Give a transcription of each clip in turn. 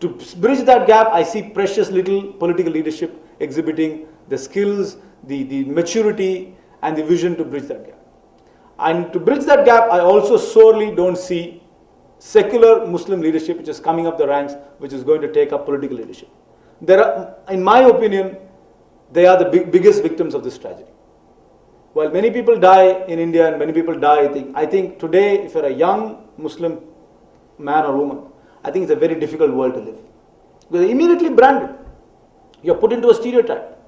To bridge that gap, I see precious little political leadership exhibiting the skills, the maturity, and the vision to bridge that gap. And to bridge that gap, I also sorely don't see secular Muslim leadership which is coming up the ranks, which is going to take up political leadership. There are, in my opinion, they are the biggest victims of this tragedy. While many people die in India and many people die, I think today, if you're a young Muslim man or woman, I think it's a very difficult world to live. Because you're immediately branded. You're put into a stereotype.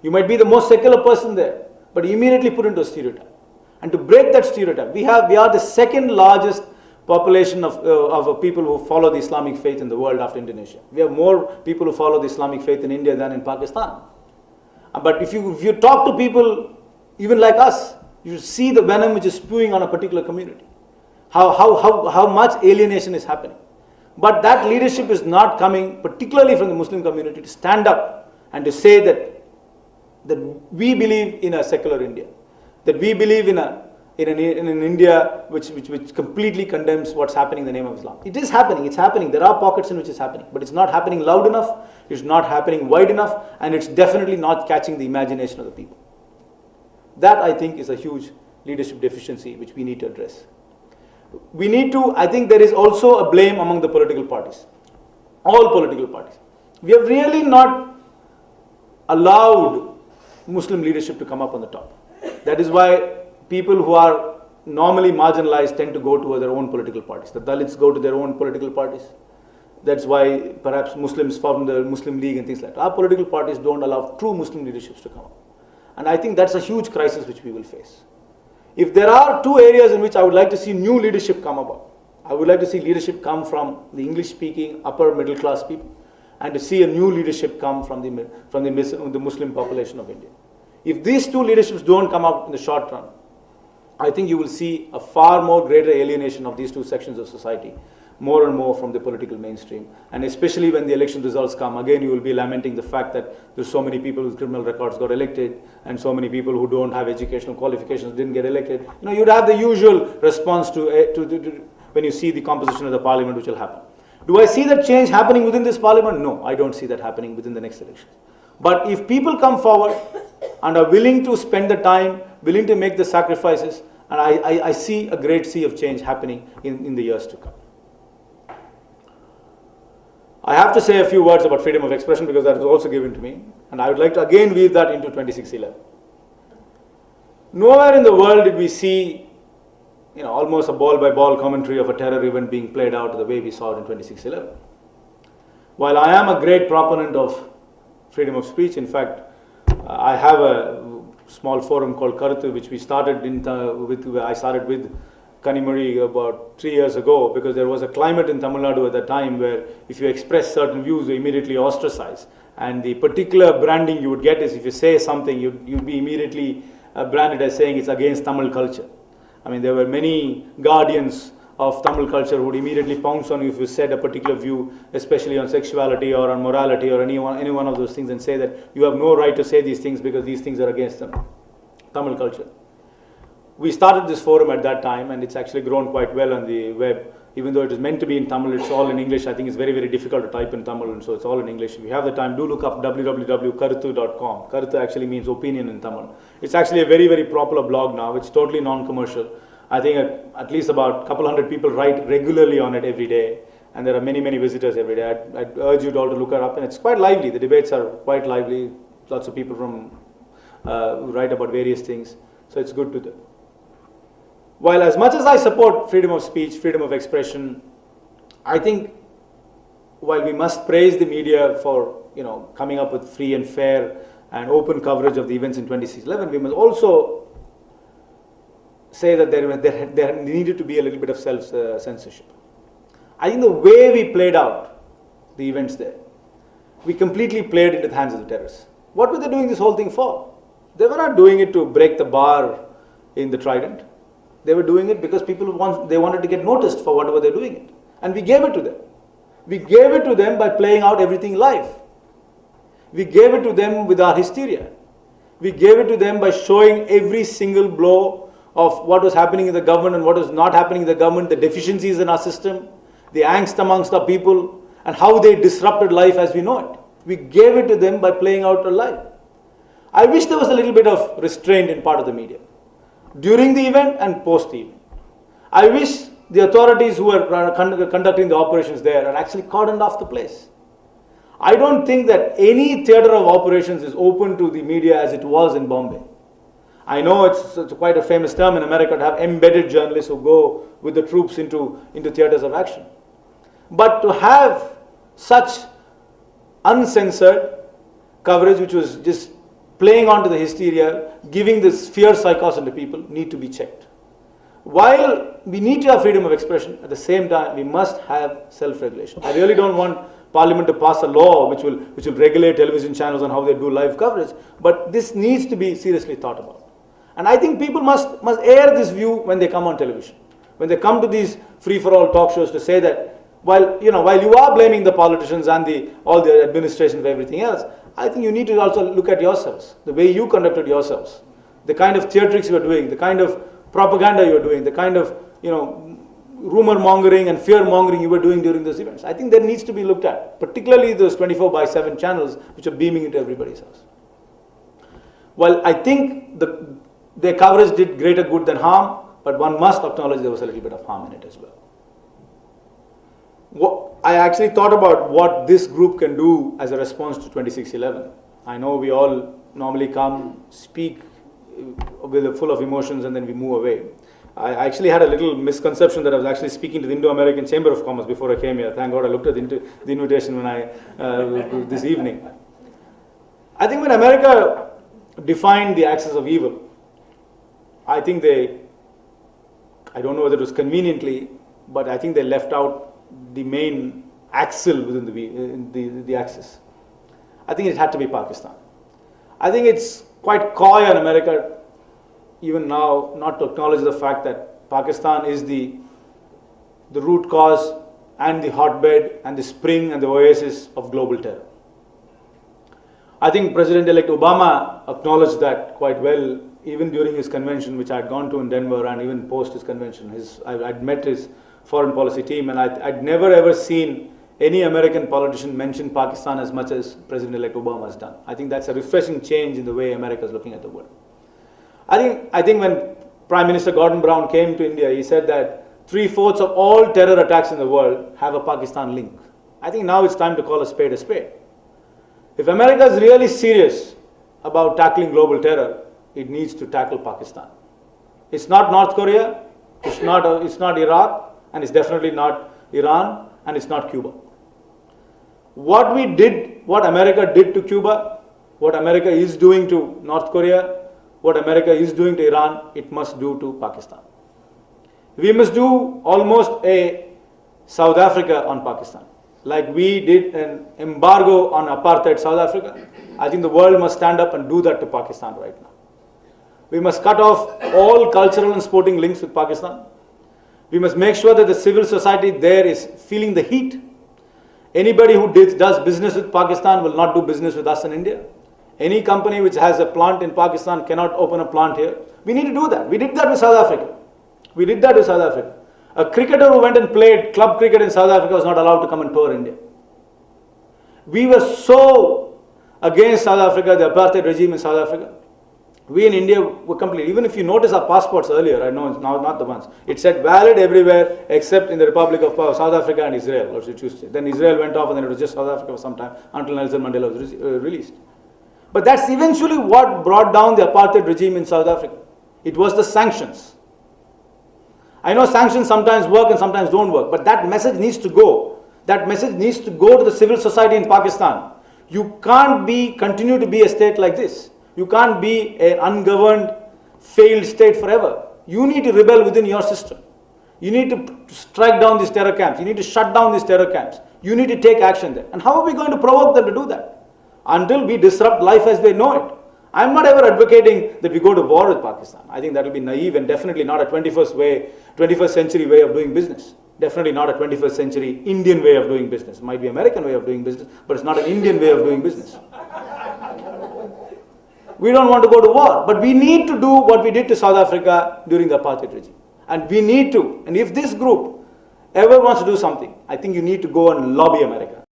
You might be the most secular person there, but you immediately put into a stereotype. And to break that stereotype, we are the second largest population of people who follow the Islamic faith in the world after Indonesia. We have more people who follow the Islamic faith in India than in Pakistan. But if you talk to people, even like us, you see the venom which is spewing on a particular community. How much alienation is happening. But that leadership is not coming, particularly from the Muslim community, to stand up and to say that we believe in a secular India, that we believe in an India which completely condemns what's happening in the name of Islam. It is happening, it's happening. There are pockets in which it's happening, but it's not happening loud enough, it's not happening wide enough, and it's definitely not catching the imagination of the people. That, I think, is a huge leadership deficiency which we need to address. I think there is also a blame among the political parties, all political parties. We have really not allowed Muslim leadership to come up on the top. That is why people who are normally marginalized tend to go to their own political parties. The Dalits go to their own political parties. That's why perhaps Muslims form the Muslim League and things like that. Our political parties don't allow true Muslim leaderships to come up. And I think that's a huge crisis which we will face. If there are two areas in which I would like to see new leadership come about, I would like to see leadership come from the English-speaking upper middle class people, and to see a new leadership come from the Muslim population of India. If these two leaderships don't come up in the short run, I think you will see a far more greater alienation of these two sections of society, more and more from the political mainstream. And especially when the election results come, again you will be lamenting the fact that there's so many people with criminal records got elected, and so many people who don't have educational qualifications didn't get elected. You'd have the usual response to when you see the composition of the parliament which will happen. Do I see that change happening within this parliament? No, I don't see that happening within the next election. But if people come forward and are willing to spend the time, willing to make the sacrifices, and I see a great sea of change happening in the years to come. I have to say a few words about freedom of expression because that was also given to me, and I would like to again weave that into 2611. Nowhere in the world did we see, almost a ball-by-ball commentary of a terror event being played out the way we saw it in 2611. While I am a great proponent of freedom of speech, in fact, I have a small forum called Karuthu, which we started I started with Kanimuri about 3 years ago, because there was a climate in Tamil Nadu at that time where if you express certain views, you immediately ostracized. And the particular branding you would get is if you say something, you'd be immediately branded as saying it's against Tamil culture. I mean, there were many guardians of Tamil culture who would immediately pounce on you if you said a particular view, especially on sexuality or on morality or any one of those things, and say that you have no right to say these things because these things are against Tamil culture. We started this forum at that time, and it's actually grown quite well on the web. Even though it is meant to be in Tamil, it's all in English. I think it's very, very difficult to type in Tamil, and so it's all in English. If you have the time, do look up www.karuthu.com. Karuthu actually means opinion in Tamil. It's actually a very, very popular blog now. It's totally non-commercial. I think at least about a couple hundred people write regularly on it every day, and there are many, many visitors every day. I'd urge you all to look it up, and it's quite lively. The debates are quite lively. Lots of people who write about various things, so it's good to do. While as much as I support freedom of speech, freedom of expression, I think while we must praise the media for coming up with free and fair and open coverage of the events in 2611, we must also say that there needed to be a little bit of self-censorship. I think the way we played out the events there, we completely played into the hands of the terrorists. What were they doing this whole thing for? They were not doing it to break the bar in the Trident. They were doing it because they wanted to get noticed for whatever they're doing it. And we gave it to them. We gave it to them by playing out everything live. We gave it to them with our hysteria. We gave it to them by showing every single blow of what was happening in the government and what was not happening in the government, the deficiencies in our system, the angst amongst our people, and how they disrupted life as we know it. We gave it to them by playing out a lie. I wish there was a little bit of restraint in part of the media, during the event and post the event. I wish the authorities who were conducting the operations there had actually cordoned off the place. I don't think that any theatre of operations is open to the media as it was in Bombay. I know it's quite a famous term in America to have embedded journalists who go with the troops into theatres of action. But to have such uncensored coverage which was just playing onto the hysteria, giving this fear psychosis to people, need to be checked. While we need to have freedom of expression, at the same time we must have self-regulation. I really don't want Parliament to pass a law which will regulate television channels on how they do live coverage, but this needs to be seriously thought about. And I think people must air this view when they come on television, when they come to these free-for-all talk shows, to say that while you are blaming the politicians and all the administration for everything else, I think you need to also look at yourselves, the way you conducted yourselves, the kind of theatrics you are doing, the kind of propaganda you are doing, the kind of rumor mongering and fear mongering you were doing during those events. I think that needs to be looked at, particularly those 24/7 channels which are beaming into everybody's house. Well, I think their coverage did greater good than harm, but one must acknowledge there was a little bit of harm in it as well. I actually thought about what this group can do as a response to 26/11. I know we all normally come, speak full of emotions, and then we move away. I actually had a little misconception that I was actually speaking to the Indo-American Chamber of Commerce before I came here. Thank God I looked at the invitation when this evening. I think when America defined the axis of evil, I think I don't know whether it was conveniently, but I think they left out the main axle within the axis. I think it had to be Pakistan. I think it's quite coy on America even now not to acknowledge the fact that Pakistan is the root cause and the hotbed and the spring and the oasis of global terror. I think President-elect Obama acknowledged that quite well even during his convention, which I had gone to in Denver, and even post his convention. I'd met his foreign policy team, and I'd never ever seen any American politician mention Pakistan as much as President-elect Obama has done. I think that's a refreshing change in the way America is looking at the world. I think when Prime Minister Gordon Brown came to India, he said that 3/4 of all terror attacks in the world have a Pakistan link. I think now it's time to call a spade a spade. If America is really serious about tackling global terror, it needs to tackle Pakistan. It's not North Korea, it's not Iraq, and it's definitely not Iran, and it's not Cuba. What America did to Cuba, what America is doing to North Korea, what America is doing to Iran, it must do to Pakistan. We must do almost a South Africa on Pakistan. Like we did an embargo on apartheid South Africa, I think the world must stand up and do that to Pakistan right now. We must cut off all cultural and sporting links with Pakistan. We must make sure that the civil society there is feeling the heat. Anybody who does business with Pakistan will not do business with us in India. Any company which has a plant in Pakistan cannot open a plant here. We need to do that. We did that with South Africa. A cricketer who went and played club cricket in South Africa was not allowed to come and tour India. We were so against South Africa, the apartheid regime in South Africa. We in India were completely, even if you notice our passports earlier, I know it's now not the ones, it said valid everywhere except in the Republic of South Africa and Israel, or it used to. Then Israel went off and then it was just South Africa for some time until Nelson Mandela was released. But that's eventually what brought down the apartheid regime in South Africa. It was the sanctions. I know sanctions sometimes work and sometimes don't work, but that message needs to go. That message needs to go to the civil society in Pakistan. You can't continue to be a state like this. You can't be an ungoverned, failed state forever. You need to rebel within your system. You need to strike down these terror camps. You need to shut down these terror camps. You need to take action there. And how are we going to provoke them to do that? Until we disrupt life as they know it. I'm not ever advocating that we go to war with Pakistan. I think that will be naive and definitely not a 21st century way of doing business. Definitely not a 21st century Indian way of doing business. It might be American way of doing business, but it's not an Indian way of doing business. We don't want to go to war, but we need to do what we did to South Africa during the apartheid regime. And we need to, and if this group ever wants to do something, I think you need to go and lobby America.